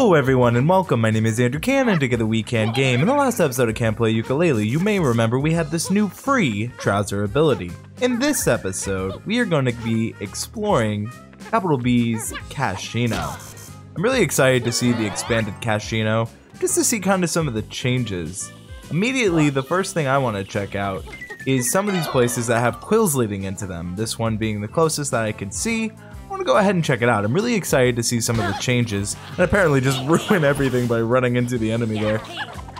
Hello everyone and welcome, my name is Andrew Can and together we can game. In the last episode of Can't Play Yooka-Laylee, you may remember we had this new free trouser ability. In this episode, we are going to be exploring Capital B's Cashino. I'm really excited to see the expanded Cashino, just to see kind of some of the changes. Immediately, the first thing I want to check out is some of these places that have quills leading into them, this one being the closest that I can see. I want to go ahead and check it out. I'm really excited to see some of the changes, and apparently just ruin everything by running into the enemy there.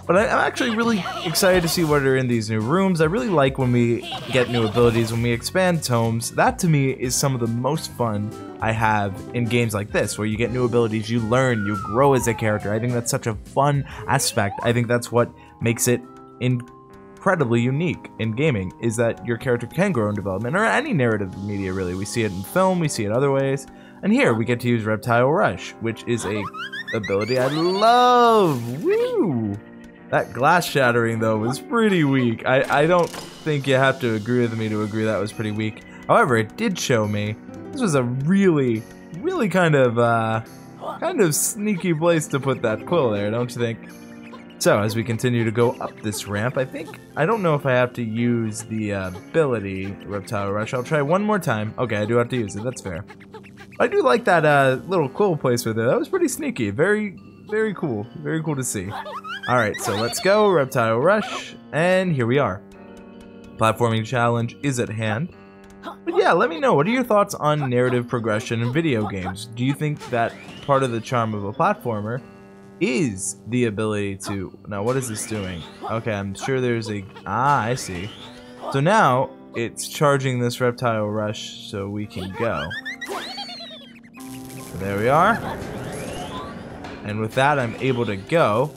But I'm actually really excited to see what are in these new rooms. I really like when we get new abilities, when we expand tomes. That to me is some of the most fun I have in games like this, where you get new abilities, you learn, you grow as a character. I think that's such a fun aspect. I think that's what makes it incredibly unique in gaming, is that your character can grow in development, or any narrative media really. We see it in film, we see it other ways, and here we get to use Reptile Rush, which is a ability I love. Woo! That glass shattering though was pretty weak. I don't think you have to agree with me to agree that was pretty weak. However, it did show me this was a really kind of sneaky place to put that quill there, don't you think? So, as we continue to go up this ramp, I don't know if I have to use the ability, Reptile Rush. I'll try one more time. Okay, I do have to use it, that's fair. I do like that little quill placement there. That was pretty sneaky. Very cool. Very cool to see. Alright, so let's go, Reptile Rush, and here we are. Platforming challenge is at hand. But yeah, let me know, what are your thoughts on narrative progression in video games? Do you think that part of the charm of a platformer is the ability to... Now, what is this doing? Okay, I'm sure there's a... Ah, I see. So now, it's charging this Reptile Rush so we can go. So there we are. And with that, I'm able to go.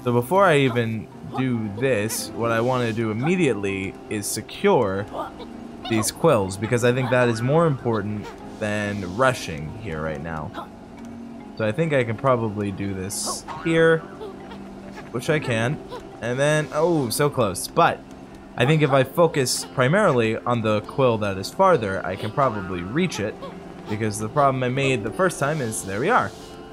So before I even do this, what I want to do immediately is secure these quills, because I think that is more important than rushing here right now. So I think I can probably do this here, which I can, and then, oh, so close. But I think if I focus primarily on the quill that is farther, I can probably reach it, because the problem I made the first time is, there we are.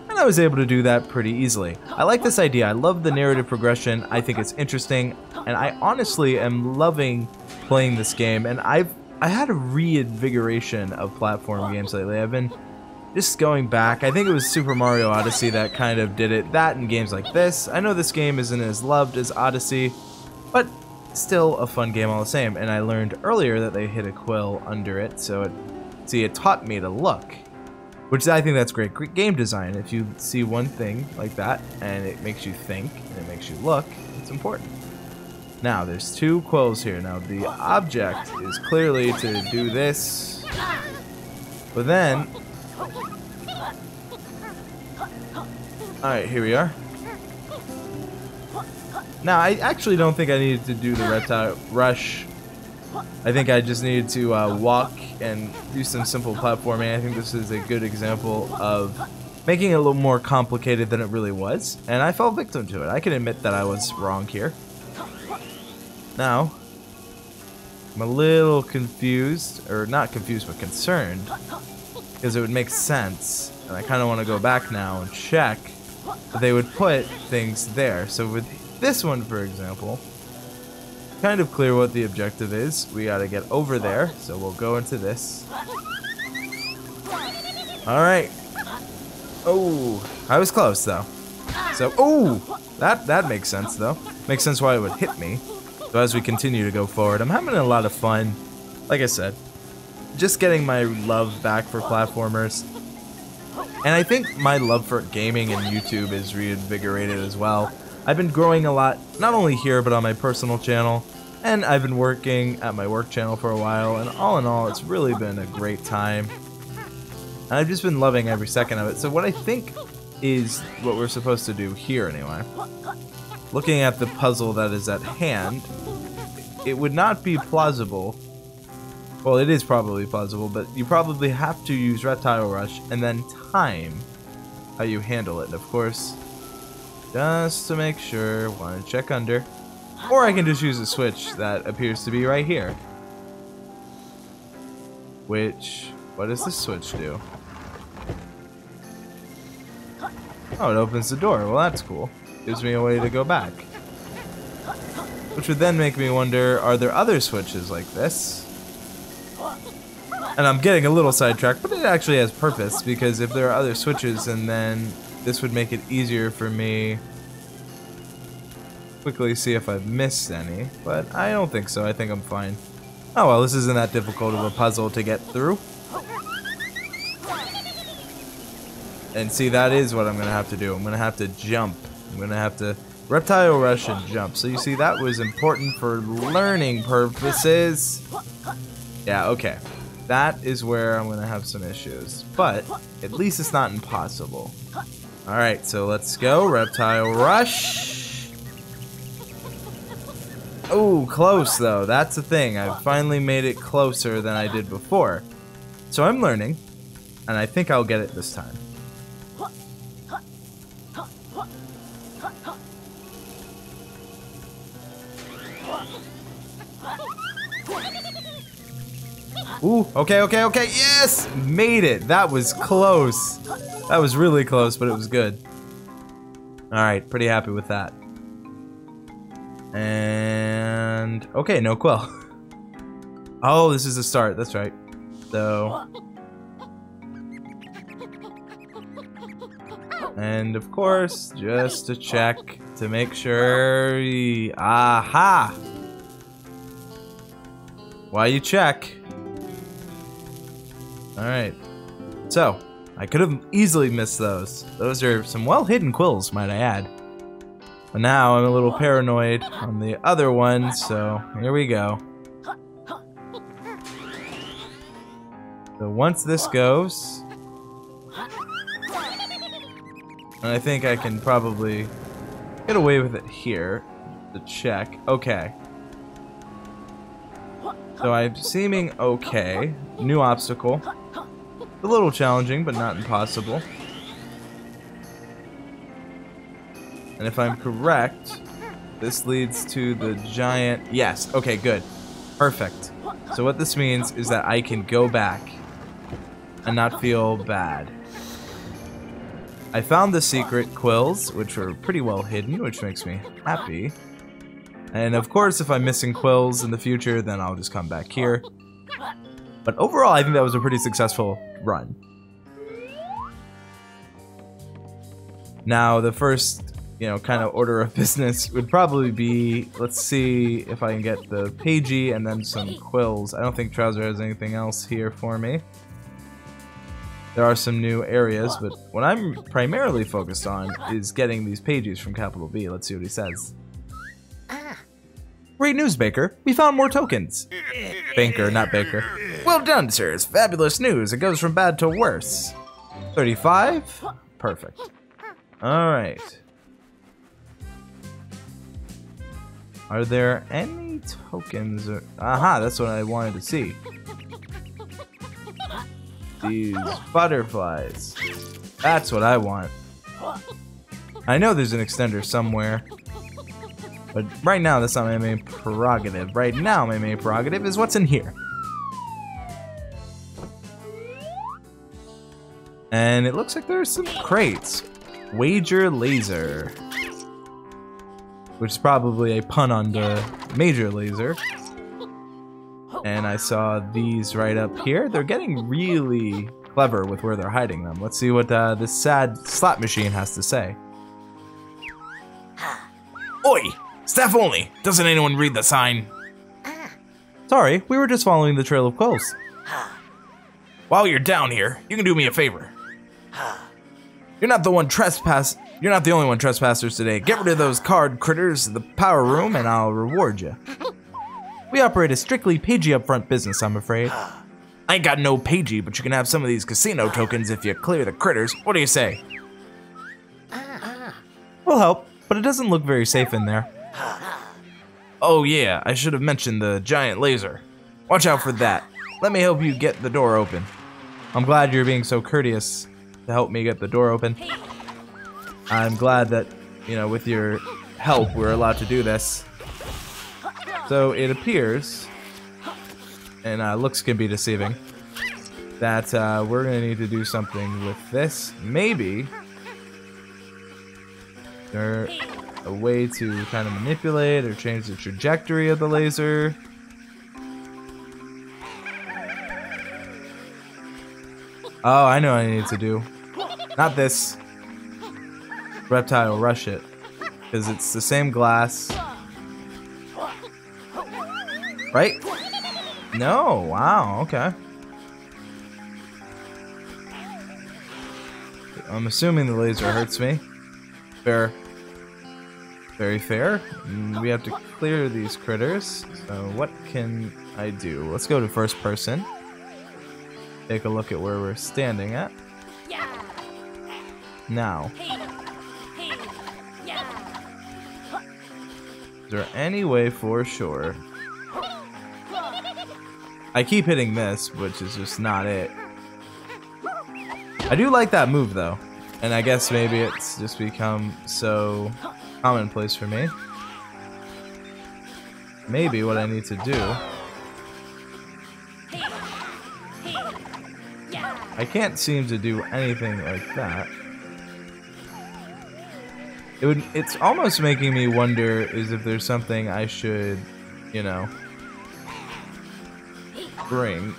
And I was able to do that pretty easily. I like this idea. I love the narrative progression. I think it's interesting, and I honestly am loving playing this game, and I had a reinvigoration of platform games lately. I've been just going back. I think it was Super Mario Odyssey that kind of did it. That and games like this. I know this game isn't as loved as Odyssey, but still a fun game all the same. And I learned earlier that they hit a quill under it, so it taught me to look, which I think that's great game design. If you see one thing like that and it makes you think and it makes you look, it's important. Now there's two quills here. Now the object is clearly to do this, but then alright, here we are. Now, I actually don't think I needed to do the Reptile Rush. I think I just needed to walk and do some simple platforming. I think this is a good example of making it a little more complicated than it really was. And I fell victim to it. I can admit that I was wrong here. Now, I'm a little confused, or not confused, but concerned, because it would make sense, and I kind of want to go back now and check that they would put things there. So with this one, for example, kind of clear what the objective is. We got to get over there, so we'll go into this. Alright. Oh, I was close, though. So, oh, that makes sense, though. Makes sense why it would hit me. So as we continue to go forward, I'm having a lot of fun. Like I said, just getting my love back for platformers. And I think my love for gaming and YouTube is reinvigorated as well. I've been growing a lot, not only here, but on my personal channel. And I've been working at my work channel for a while. And all in all, it's really been a great time. And I've just been loving every second of it. So what I think is what we're supposed to do here anyway. Looking at the puzzle that is at hand, it would not be plausible. Well, it is probably plausible, but you probably have to use Reptile Rush and then time how you handle it. And of course, just to make sure, want to check under. Or I can just use a switch that appears to be right here. Which, what does this switch do? Oh, it opens the door. Well, that's cool. Gives me a way to go back. Which would then make me wonder, are there other switches like this? And I'm getting a little sidetracked, but it actually has purpose, because if there are other switches, and then this would make it easier for me quickly see if I've missed any, but I don't think so. I think I'm fine. Oh well, this isn't that difficult of a puzzle to get through. And see, that is what I'm gonna have to do. I'm gonna have to jump. I'm gonna have to reptile rush and jump. So you see, that was important for learning purposes. Yeah, okay. That is where I'm gonna have some issues, but at least it's not impossible. Alright, so let's go. Reptile rush. Oh, close though. That's the thing. I finally made it closer than I did before. So I'm learning, and I think I'll get it this time. Ooh, okay, okay, okay, yes! Made it! That was close. That was really close, but it was good. Alright, pretty happy with that. And... okay, no quill. Oh, this is the start, that's right. So... and of course, just to check, to make sure... aha! Why you check? Alright, so, I could have easily missed those. Those are some well-hidden quills, might I add. But now I'm a little paranoid on the other one, so here we go. So once this goes, and I think I can probably get away with it here to check. Okay. So I'm seeming okay. New obstacle. A little challenging, but not impossible. And if I'm correct, this leads to the giant... yes, okay, good. Perfect. So what this means is that I can go back and not feel bad. I found the secret quills, which were pretty well hidden, which makes me happy. And of course, if I'm missing quills in the future, then I'll just come back here. But overall, I think that was a pretty successful run. Now, the first, kind of order of business would probably be, let's see if I can get the Pagey and then some quills. I don't think Trouser has anything else here for me. There are some new areas, but what I'm primarily focused on is getting these Pageys from Capital B. Let's see what he says. Great news, Baker. We found more tokens. Banker, not Baker. Well done, sir. It's fabulous news. It goes from bad to worse. 35? Perfect. Alright. Are there any tokens? Aha, that's what I wanted to see. These butterflies. That's what I want. I know there's an extender somewhere. But right now, that's not my main prerogative. Right now, my main prerogative is what's in here. And it looks like there's some crates. Wager Laser. Which is probably a pun on the Major Laser. And I saw these right up here. They're getting really clever with where they're hiding them. Let's see what this sad slot machine has to say. Oi! Staff only! Doesn't anyone read the sign? Sorry, we were just following the trail of quills. While you're down here, you can do me a favor. You're not the only one trespassers today. Get rid of those card critters in the power room and I'll reward you. We operate a strictly Pagey upfront business, I'm afraid. I ain't got no Pagey, but you can have some of these casino tokens if you clear the critters. What do you say? We'll help, but it doesn't look very safe in there. Oh yeah, I should have mentioned the giant laser. Watch out for that. Let me help you get the door open. I'm glad you're being so courteous to help me get the door open. I'm glad that, with your help, we're allowed to do this. So it appears, and looks can be deceiving, that we're gonna need to do something with this. Maybe Is there a way to kind of manipulate or change the trajectory of the laser? Oh, I know what I need to do. Not this. Reptile rush it. Because it's the same glass. Right? No, wow, okay. I'm assuming the laser hurts me. Fair. Very fair. We have to clear these critters. So what can I do? Let's go to first person. Take a look at where we're standing at. Now. Is there any way for sure? I keep hitting this, which is just not it. I do like that move though. And I guess maybe it's just become so commonplace for me. Maybe what I need to do. I can't seem to do anything like that. It's almost making me wonder is if there's something I should, you know, bring.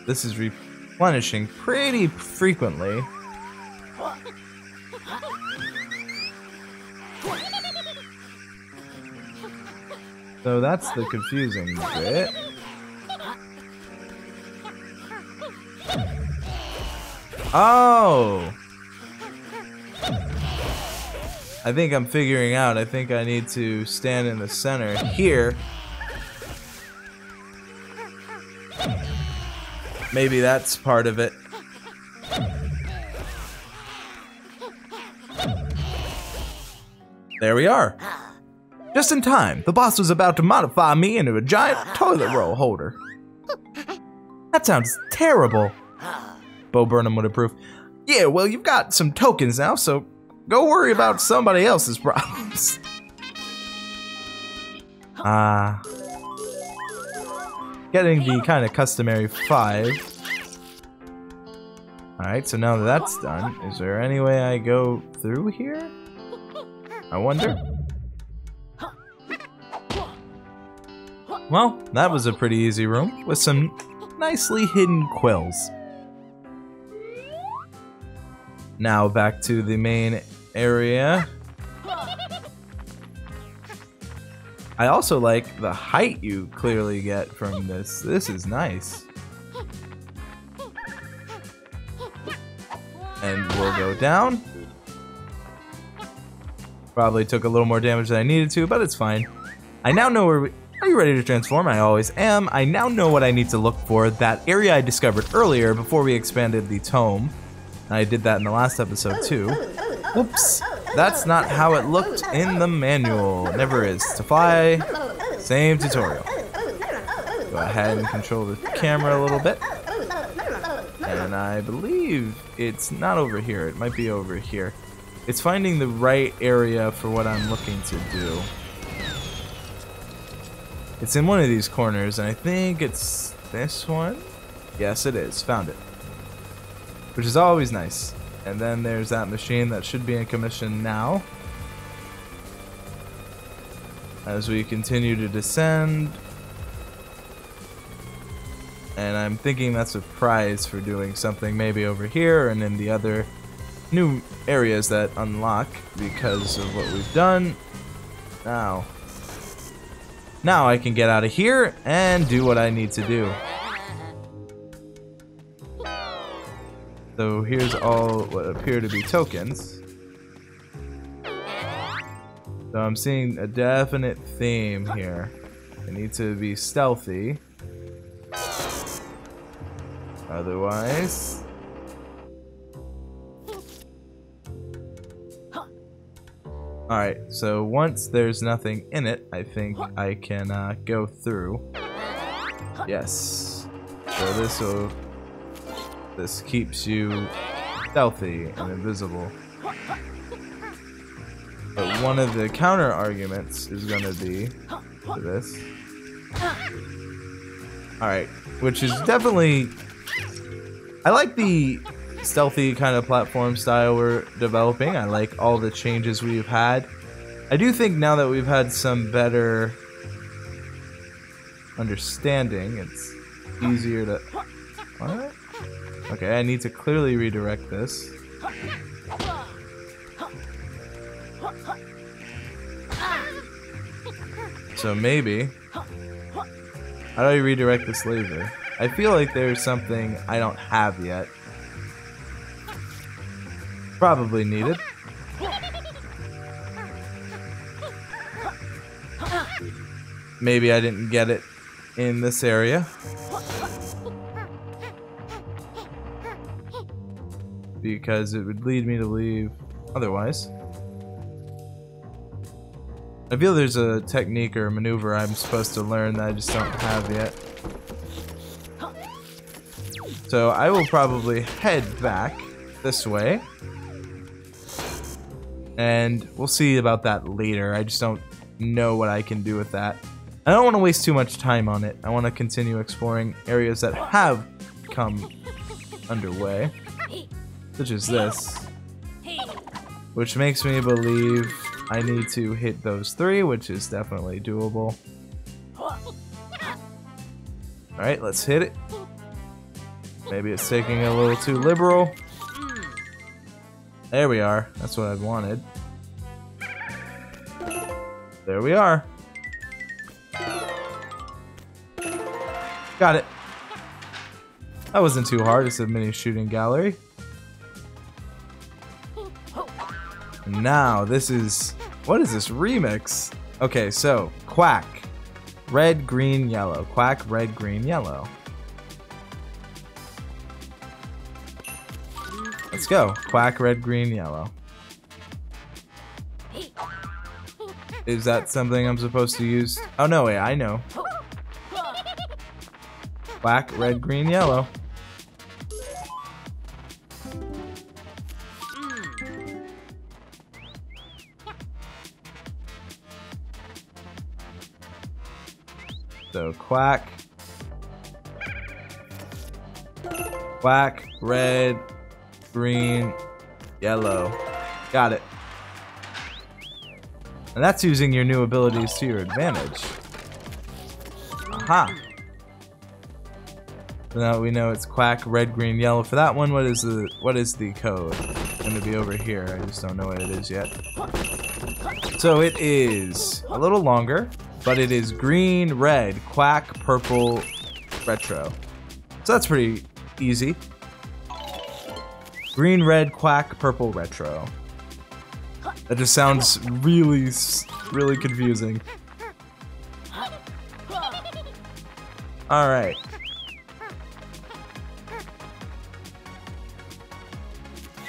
This is replenishing pretty frequently. So that's the confusing bit. Oh! I think I'm figuring out. I think I need to stand in the center here. Maybe that's part of it. There we are. Just in time. The boss was about to modify me into a giant toilet roll holder. That sounds terrible. Bo Burnham would approve. Yeah, well, you've got some tokens now, so go worry about somebody else's problems. Getting the kind of customary 5. Alright, so now that that's done, is there any way I go through here? I wonder. Well, that was a pretty easy room with some nicely hidden quills. Now back to the main area. I also like the height you clearly get from this. This is nice. And we'll go down. Probably took a little more damage than I needed to, but it's fine. I now know where Are you ready to transform? I always am. I now know what I need to look for. That area I discovered earlier before we expanded the tome. I did that in the last episode too. Whoops. That's not how it looked in the manual. It never is. To fly, same tutorial. Go ahead and control the camera a little bit. And I believe it's not over here. It might be over here. It's finding the right area for what I'm looking to do. It's in one of these corners, and I think it's this one. Yes, it is. Found it. Which is always nice. And then there's that machine that should be in commission now. As we continue to descend. And I'm thinking that's a prize for doing something maybe over here and in the other new areas that unlock because of what we've done. Now I can get out of here and do what I need to do. So here's all what appear to be tokens. So I'm seeing a definite theme here. I need to be stealthy. Otherwise... Alright, so once there's nothing in it, I think I can go through. Yes. So this keeps you stealthy and invisible. But one of the counter arguments is going to be to this. Alright, which is definitely I like the stealthy kind of platform style we're developing. I like all the changes we've had. I do think now that we've had some better understanding, it's easier to... What? Okay, I need to clearly redirect this. So maybe... How do I redirect this laser? I feel like there's something I don't have yet. Probably needed. Maybe I didn't get it in this area. Because it would lead me to leave otherwise. I feel there's a technique or a maneuver I'm supposed to learn that I just don't have yet. So I will probably head back this way. And we'll see about that later. I just don't know what I can do with that. I don't want to waste too much time on it. I want to continue exploring areas that have come underway. Such as this. Which makes me believe I need to hit those 3, which is definitely doable. Alright, let's hit it. Maybe it's taking a little too liberal. There we are. That's what I wanted. There we are. Got it. That wasn't too hard. It's a mini shooting gallery. Now, this is... What is this remix? Okay, so, Quack. Red, green, yellow. Quack, red, green, yellow. Let's go. Quack, red, green, yellow. Is that something I'm supposed to use? Oh, no, wait, I know. Quack, red, green, yellow. So, quack. Quack, red, green, yellow. Got it. And that's using your new abilities to your advantage. Aha. So now we know it's quack, red, green, yellow. For that one, what is the code? It's gonna be over here. I just don't know what it is yet. So it is a little longer, but it is green, red, quack, purple, retro. So that's pretty easy. Green, red, quack, purple, retro. That just sounds really, really confusing. Alright.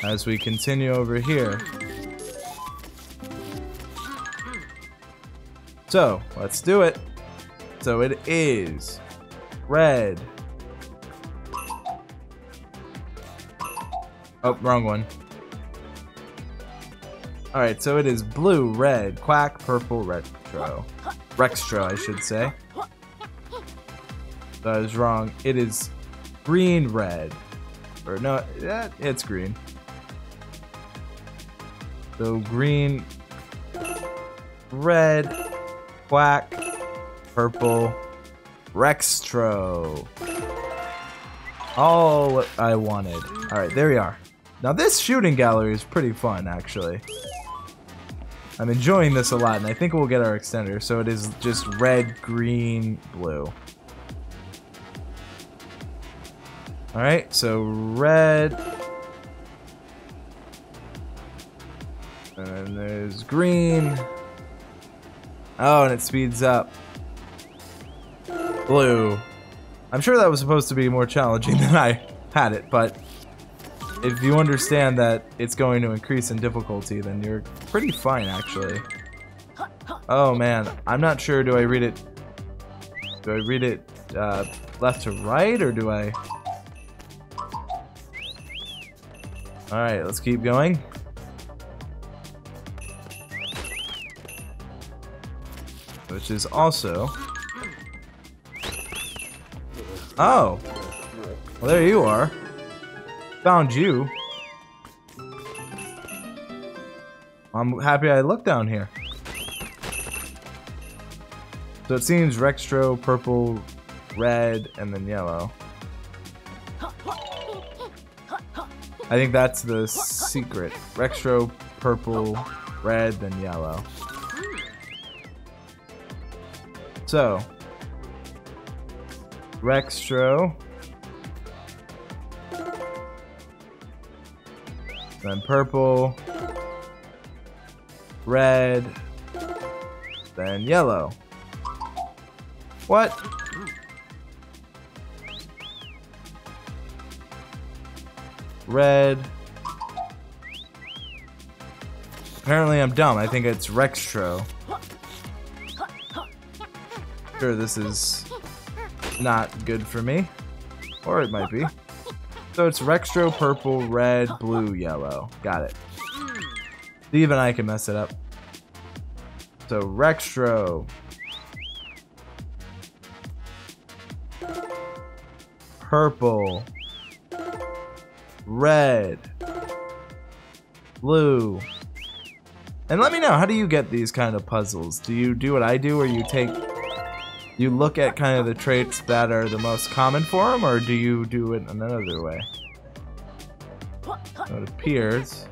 As we continue over here. So, let's do it. So it is red. Oh, wrong one. Alright, so it is blue, red, quack, purple, retro. Rextro, I should say. So I was wrong. It is green, red. Or no, it's green. So green, red, quack, purple, Rextro. All what I wanted. Alright, there we are. Now this shooting gallery is pretty fun, actually. I'm enjoying this a lot, and I think we'll get our extender. So it is just red, green, blue. Alright, so red. And then there's green. Oh, and it speeds up. Blue. I'm sure that was supposed to be more challenging than I had it, but if you understand that it's going to increase in difficulty, then you're pretty fine, actually. Oh man, I'm not sure. Do I read it left to right, or do I? Alright, let's keep going. Which is also... Oh! Well, there you are. Found you. I'm happy I looked down here. So it seems Rextro, purple, red, and then yellow. I think that's the secret. Rextro, purple, red, then yellow. So, Rextro, then purple, red, then yellow. What? Red. Apparently I'm dumb. I think it's Rextro. Sure, this is not good for me. Or it might be. So it's Rextro, purple, red, blue, yellow. Got it. Even I can mess it up. So Rextro. Purple. Red. Blue. And let me know, how do you get these kind of puzzles? Do you do what I do, where you look at kind of the traits that are the most common for them, or do you do it another way? So it appears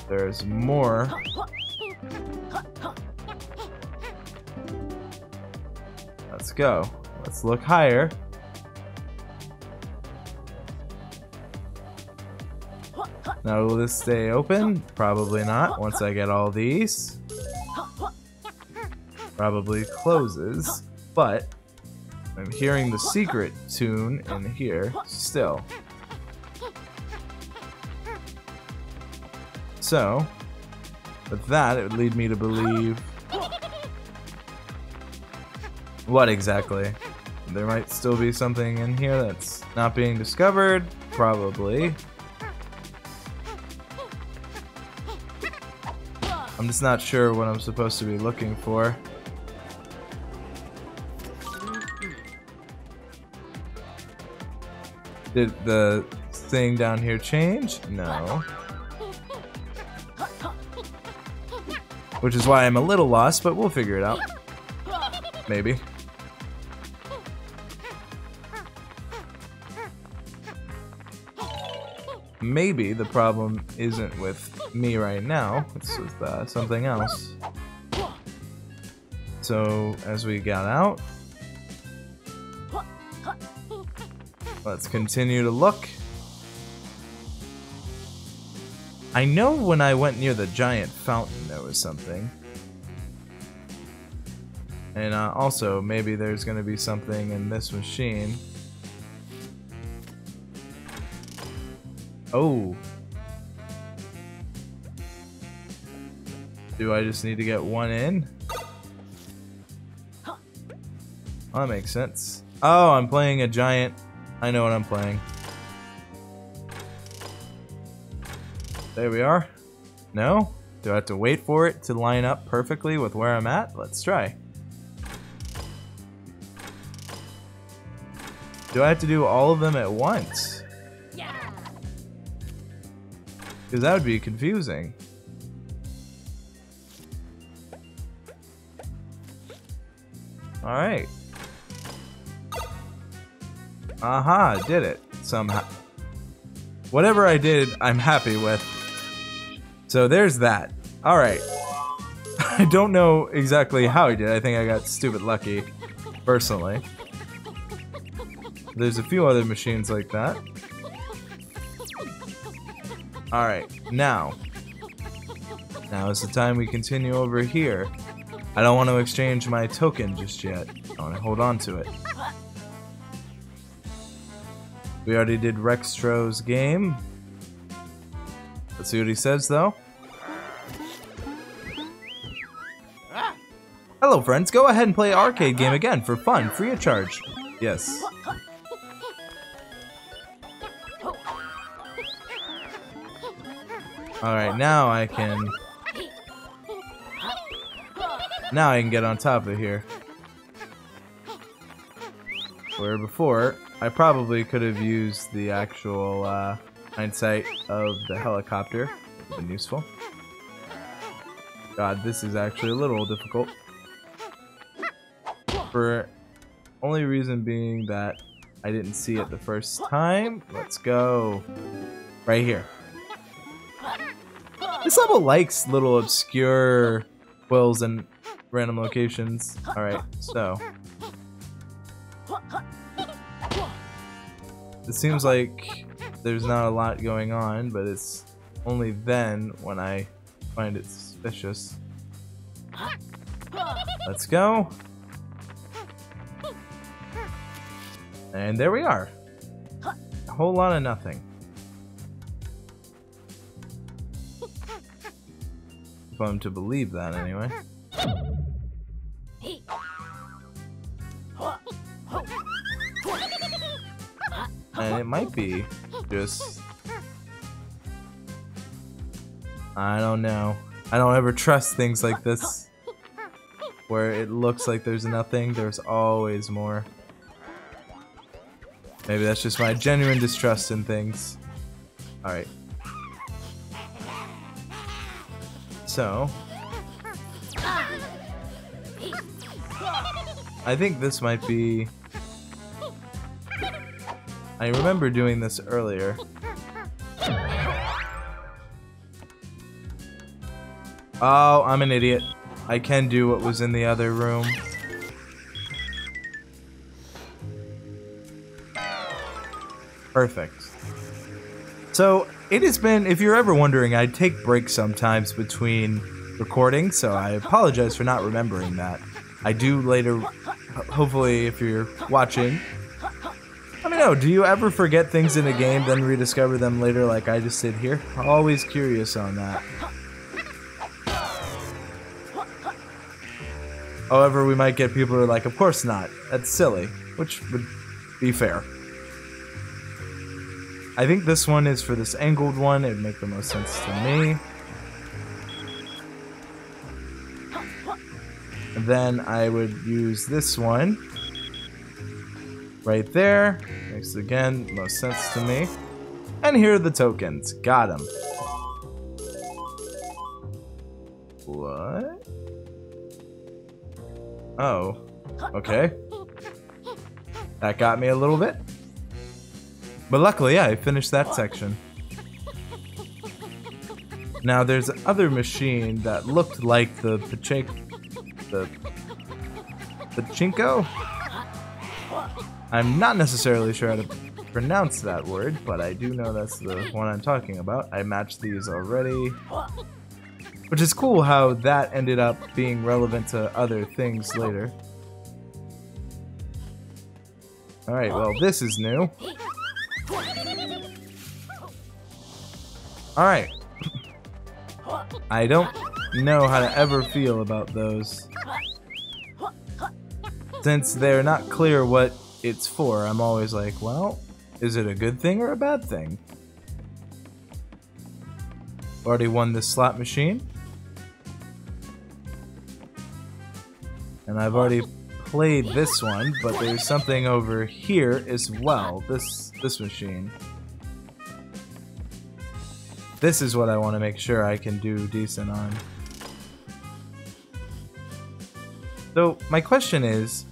there's more. Let's go. Let's look higher. Now, will this stay open? Probably not. Once I get all these. Probably closes. But I'm hearing the secret tune in here still. So, with that, it would lead me to believe... What exactly? There might still be something in here that's not being discovered. Probably. I'm just not sure what I'm supposed to be looking for. Did the thing down here change? No. Which is why I'm a little lost, but we'll figure it out. Maybe. Maybe the problem isn't with me right now, it's with something else. So, as we got out, let's continue to look. I know when I went near the giant fountain there was something. And also, maybe there's gonna be something in this machine. Oh. Do I just need to get one in? Oh, that makes sense. Oh, I'm playing a giant. I know what I'm playing. There we are. No? Do I have to wait for it to line up perfectly with where I'm at? Let's try. Do I have to do all of them at once? Because that would be confusing. Alright. Aha, did it. Somehow. Whatever I did, I'm happy with. So there's that. Alright. I don't know exactly how I did. I think I got stupid lucky, personally. There's a few other machines like that. Alright, now is the time we continue over here. I don't want to exchange my token just yet. I want to hold on to it. We already did Rextro's game. Let's see what he says, though. Hello, friends. Go ahead and play arcade game again for fun, free of charge. Yes. Alright, now I can get on top of here. Where before, I probably could have used the actual hindsight of the helicopter would have been useful. God, this is actually a little difficult. For only reason being that I didn't see it the first time. Let's go. Right here. This level likes little obscure quills and random locations. Alright, so. It seems like there's not a lot going on, but it's only then when I find it suspicious. Let's go. And there we are. A whole lot of nothing. If I'm to believe that, anyway. And it might be just... I don't know. I don't ever trust things like this. Where it looks like there's nothing, there's always more. Maybe that's just my genuine distrust in things. Alright. So. I think this might be... I remember doing this earlier. Oh, I'm an idiot. I can do what was in the other room. Perfect. So, it has been, if you're ever wondering, I take breaks sometimes between recording, so I apologize for not remembering that. I do later, hopefully if you're watching, let me know, do you ever forget things in a game, then rediscover them later like I just did here? Always curious on that. However, we might get people who are like, of course not, that's silly, which would be fair. I think this one is for this angled one, it'd make the most sense to me. And then I would use this one right there. Makes again most sense to me. And here are the tokens. Got them. What? Oh. Okay. That got me a little bit. But luckily, yeah, I finished that section. Now there's another machine that looked like the pachinko? I'm not necessarily sure how to pronounce that word, but I do know that's the one I'm talking about. I matched these already. Which is cool how that ended up being relevant to other things later. Alright, well, this is new. Alright. I don't know how to ever feel about those. Since they're not clear what it's for, I'm always like, well, is it a good thing or a bad thing? Already won this slot machine. And I've already played this one, but there's something over here as well. This machine. This is what I want to make sure I can do decent on. So my question is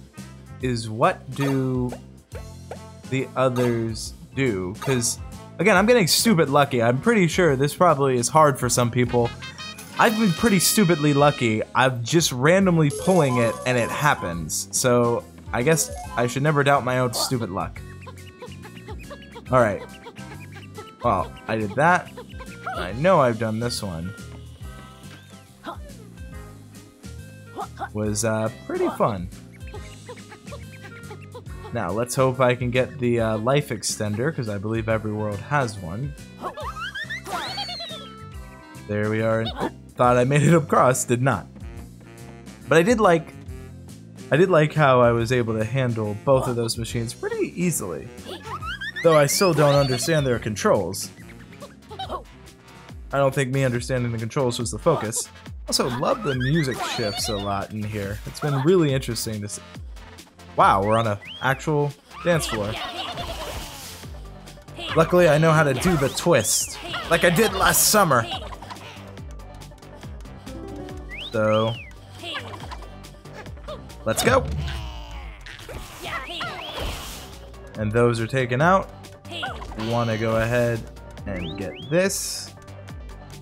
what do the others do? Because again, I'm getting stupid lucky. I'm pretty sure this probably is hard for some people. I've been pretty stupidly lucky. I'm just randomly pulling it and it happens. So I guess I should never doubt my own stupid luck. Alright. Well, I did that. I know I've done this one. Was pretty fun. Now, let's hope I can get the life extender, because I believe every world has one. There we are. Oh, thought I made it across, did not. But I did like how I was able to handle both of those machines pretty easily. Though I still don't understand their controls. I don't think me understanding the controls was the focus. Also, love the music shifts a lot in here. It's been really interesting to see. Wow, we're on an actual dance floor. Luckily, I know how to do the twist, like I did last summer. So, let's go. And those are taken out. Want to go ahead and get this,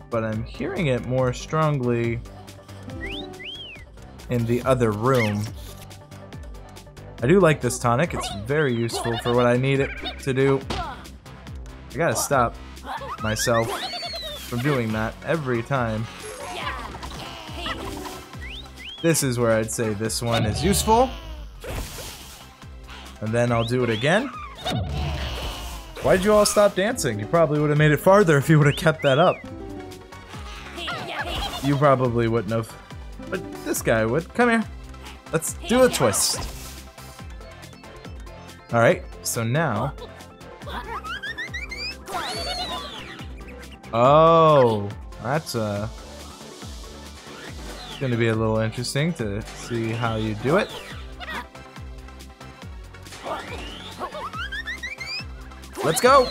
but I'm hearing it more strongly in the other room. I do like this tonic. It's very useful for what I need it to do. I gotta stop myself from doing that every time. This is where I'd say this one is useful. And then I'll do it again. Why'd you all stop dancing? You probably would have made it farther if you would have kept that up. You probably wouldn't have. But this guy would. Come here. Let's do a twist. Alright, so now... Oh, that's gonna be a little interesting to see how you do it. Let's go!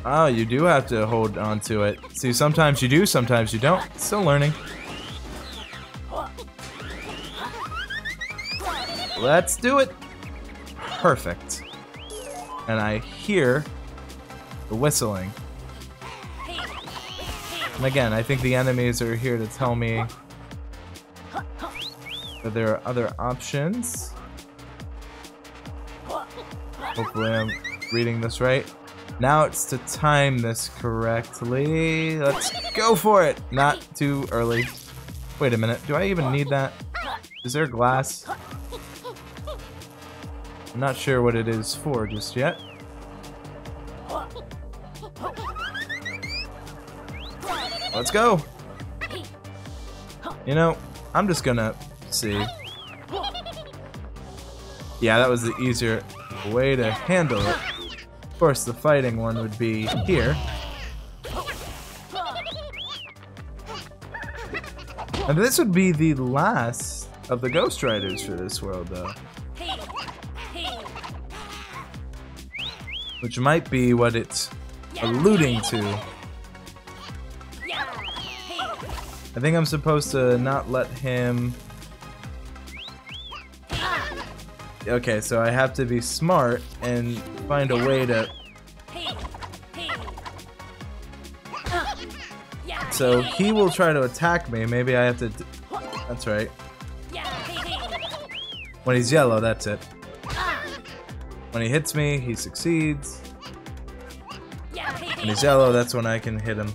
Oh, you do have to hold on to it. See, sometimes you do, sometimes you don't. Still learning. Let's do it! Perfect. And I hear the whistling. And again, I think the enemies are here to tell me that there are other options. Hopefully I'm reading this right. Now it's to time this correctly. Let's go for it! Not too early. Wait a minute, do I even need that? Is there glass? I'm not sure what it is for just yet. Let's go! You know, I'm just gonna see. Yeah, that was the easier way to handle it. Of course, the fighting one would be here. And this would be the last of the Ghost Riders for this world, though. Which might be what it's alluding to. I think I'm supposed to not let him... Okay, so I have to be smart and find a way to... So he will try to attack me. Maybe I have to... That's right. When he's yellow, that's it. When he hits me, he succeeds. When he's yellow, that's when I can hit him.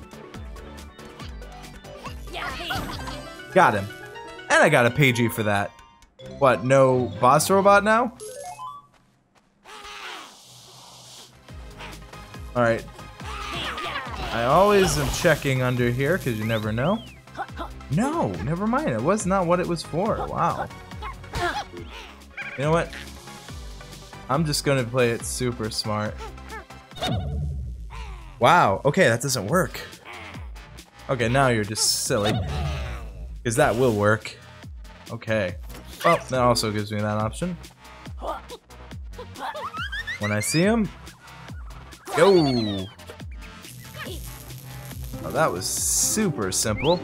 Got him. And I got a Pagey for that. What, no boss robot now? Alright. I always am checking under here, because you never know. No, never mind. It was not what it was for. Wow. You know what? I'm just gonna play it super smart. Wow, okay, that doesn't work. Okay, now you're just silly. Because that will work. Okay. Well, that also gives me that option. When I see him... Go! Oh, that was super simple.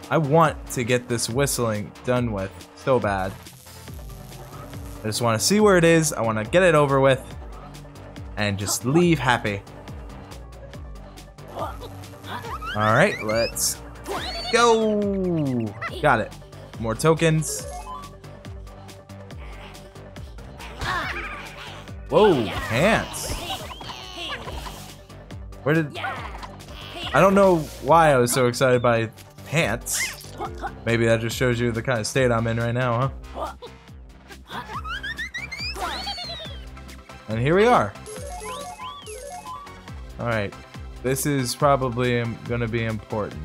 I want to get this whistling done with so bad. I just want to see where it is. I want to get it over with. And just leave happy. Alright, let's go! Got it. More tokens. Whoa, pants. Where did... I don't know why I was so excited by pants. Maybe that just shows you the kind of state I'm in right now, huh? And here we are. Alright. This is probably gonna be important.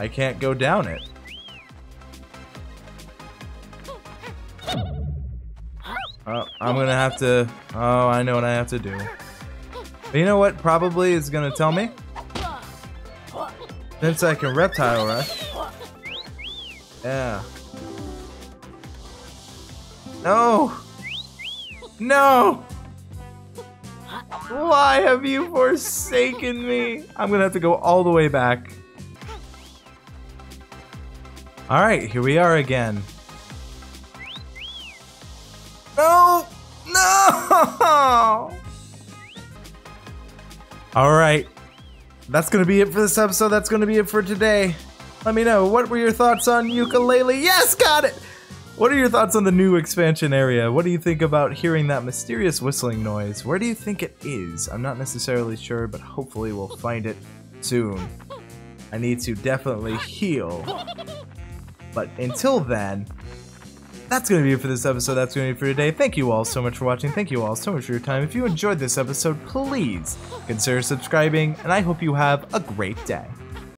I can't go down it. Oh, I'm gonna have to... Oh, I know what I have to do. But you know what probably is gonna tell me? Since I can reptile rush. Yeah. No! No! Why have you forsaken me? I'm gonna have to go all the way back. Alright, here we are again. No! No! Alright. That's gonna be it for this episode. That's gonna be it for today. Let me know, what were your thoughts on Yooka-Laylee? Yes, got it! What are your thoughts on the new expansion area? What do you think about hearing that mysterious whistling noise? Where do you think it is? I'm not necessarily sure, but hopefully we'll find it soon. I need to definitely heal. But until then, that's going to be it for this episode. That's going to be it for today. Thank you all so much for watching. Thank you all so much for your time. If you enjoyed this episode, please consider subscribing, and I hope you have a great day.